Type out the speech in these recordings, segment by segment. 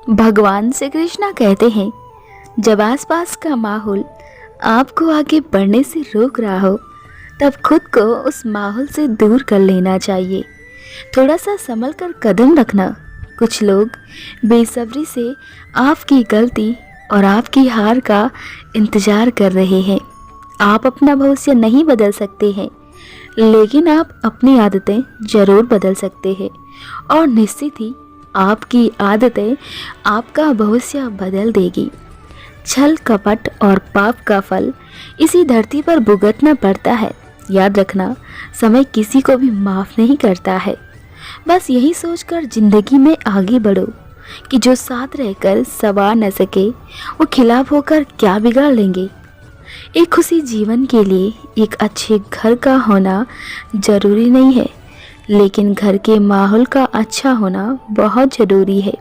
भगवान श्री कृष्णा कहते हैं, जब आसपास का माहौल आपको आगे बढ़ने से रोक रहा हो तब खुद को उस माहौल से दूर कर लेना चाहिए। थोड़ा सा संभल कर कदम रखना। कुछ लोग बेसब्री से आपकी गलती और आपकी हार का इंतज़ार कर रहे हैं। आप अपना भविष्य नहीं बदल सकते हैं, लेकिन आप अपनी आदतें ज़रूर बदल सकते हैं और निश्चित ही आपकी आदतें आपका भविष्य बदल देगी। छल कपट और पाप का फल इसी धरती पर भुगतना पड़ता है। याद रखना, समय किसी को भी माफ़ नहीं करता है। बस यही सोचकर ज़िंदगी में आगे बढ़ो कि जो साथ रहकर सवार न सके वो खिलाफ होकर क्या बिगाड़ लेंगे। एक खुशी जीवन के लिए एक अच्छे घर का होना ज़रूरी नहीं है, लेकिन घर के माहौल का अच्छा होना बहुत ज़रूरी है।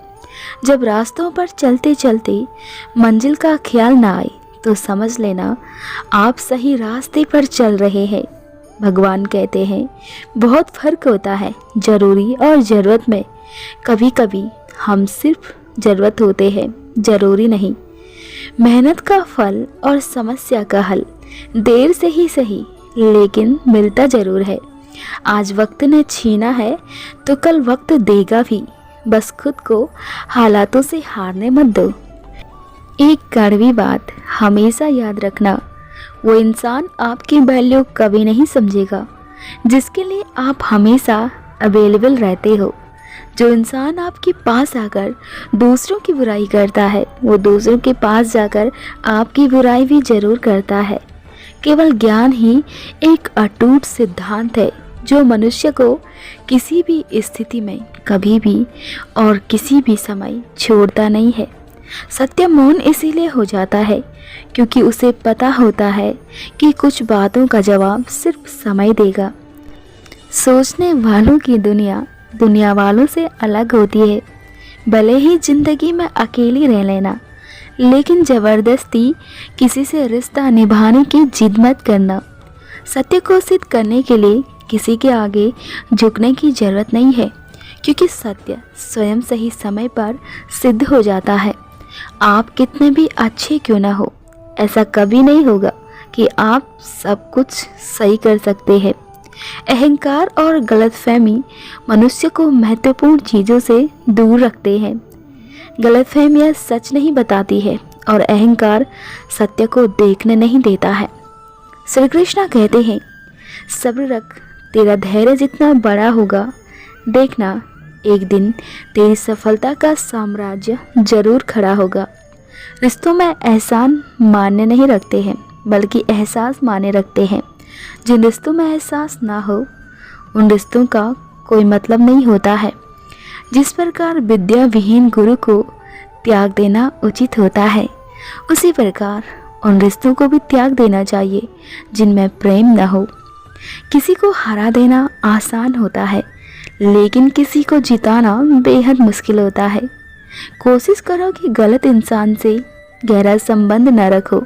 जब रास्तों पर चलते चलते मंजिल का ख्याल ना आए तो समझ लेना आप सही रास्ते पर चल रहे हैं। भगवान कहते हैं, बहुत फ़र्क होता है ज़रूरी और ज़रूरत में। कभी कभी हम सिर्फ ज़रूरत होते हैं, ज़रूरी नहीं। मेहनत का फल और समस्या का हल देर से ही सही, लेकिन मिलता ज़रूर है। आज वक्त ने छीना है तो कल वक्त देगा भी। बस खुद को हालातों से हारने मत दो। एक कड़वी बात हमेशा याद रखना, वो इंसान आपकी वैल्यू कभी नहीं समझेगा जिसके लिए आप हमेशा अवेलेबल रहते हो। जो इंसान आपके पास आकर दूसरों की बुराई करता है, वो दूसरों के पास जाकर आपकी बुराई भी ज़रूर करता है। केवल ज्ञान ही एक अटूट सिद्धांत है जो मनुष्य को किसी भी स्थिति में कभी भी और किसी भी समय छोड़ता नहीं है। सत्य मौन इसीलिए हो जाता है क्योंकि उसे पता होता है कि कुछ बातों का जवाब सिर्फ समय देगा। सोचने वालों की दुनिया दुनिया वालों से अलग होती है। भले ही ज़िंदगी में अकेली रह लेना, लेकिन ज़बरदस्ती किसी से रिश्ता निभाने की जिद मत करना। सत्य को सिद्ध करने के लिए किसी के आगे झुकने की ज़रूरत नहीं है, क्योंकि सत्य स्वयं सही समय पर सिद्ध हो जाता है। आप कितने भी अच्छे क्यों ना हो, ऐसा कभी नहीं होगा कि आप सब कुछ सही कर सकते हैं। अहंकार और गलतफहमी मनुष्य को महत्वपूर्ण चीज़ों से दूर रखते हैं। गलतफहमियाँ सच नहीं बताती है और अहंकार सत्य को देखने नहीं देता है। श्री कृष्णा कहते हैं, सब्र रख, तेरा धैर्य जितना बड़ा होगा, देखना एक दिन तेरी सफलता का साम्राज्य जरूर खड़ा होगा। रिश्तों में एहसान मायने नहीं रखते हैं, बल्कि एहसास मायने रखते हैं। जिन रिश्तों में एहसास ना हो, उन रिश्तों का कोई मतलब नहीं होता है। जिस प्रकार विद्या विहीन गुरु को त्याग देना उचित होता है, उसी प्रकार उन रिश्तों को भी त्याग देना चाहिए जिनमें प्रेम न हो। किसी को हरा देना आसान होता है, लेकिन किसी को जिताना बेहद मुश्किल होता है। कोशिश करो कि गलत इंसान से गहरा संबंध न रखो,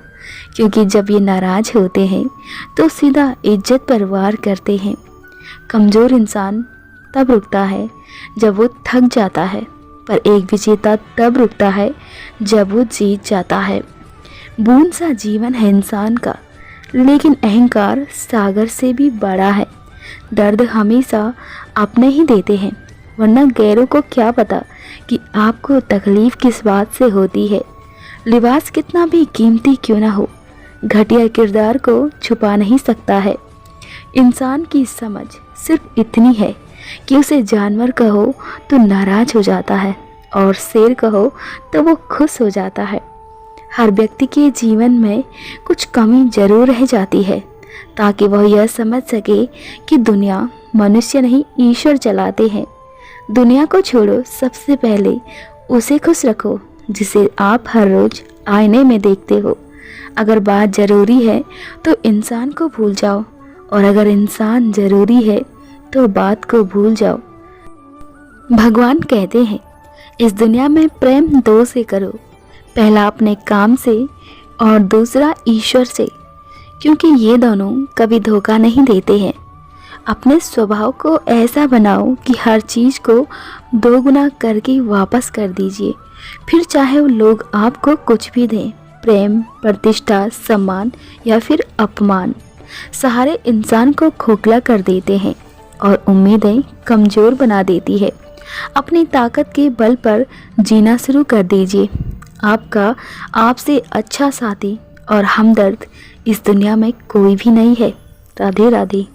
क्योंकि जब ये नाराज होते हैं तो सीधा इज्जत पर वार करते हैं। कमज़ोर इंसान तब रुकता है जब वो थक जाता है, पर एक विजेता तब रुकता है जब वो जीत जाता है। बूंद सा जीवन है इंसान का, लेकिन अहंकार सागर से भी बड़ा है। दर्द हमेशा अपने ही देते हैं, वरना गैरों को क्या पता कि आपको तकलीफ़ किस बात से होती है। लिबास कितना भी कीमती क्यों ना हो, घटिया किरदार को छुपा नहीं सकता है। इंसान की समझ सिर्फ इतनी है कि उसे जानवर कहो तो नाराज हो जाता है और शेर कहो तो वो खुश हो जाता है। हर व्यक्ति के जीवन में कुछ कमी जरूर रह जाती है, ताकि वह यह समझ सके कि दुनिया मनुष्य नहीं ईश्वर चलाते हैं। दुनिया को छोड़ो, सबसे पहले उसे खुश रखो जिसे आप हर रोज़ आईने में देखते हो। अगर बात ज़रूरी है तो इंसान को भूल जाओ, और अगर इंसान ज़रूरी है तो बात को भूल जाओ। भगवान कहते हैं, इस दुनिया में प्रेम दो से करो, पहला अपने काम से और दूसरा ईश्वर से, क्योंकि ये दोनों कभी धोखा नहीं देते हैं। अपने स्वभाव को ऐसा बनाओ कि हर चीज़ को दोगुना करके वापस कर दीजिए। फिर चाहे वो लोग आपको कुछ भी दें, प्रेम, प्रतिष्ठा, सम्मान या फिर अपमान, सहारे इंसान को खोखला कर देते हैं और उम्मीदें कमज़ोर बना देती है। अपनी ताकत के बल पर जीना शुरू कर दीजिए। आपका आपसे अच्छा साथी और हमदर्द इस दुनिया में कोई भी नहीं है। राधे राधे।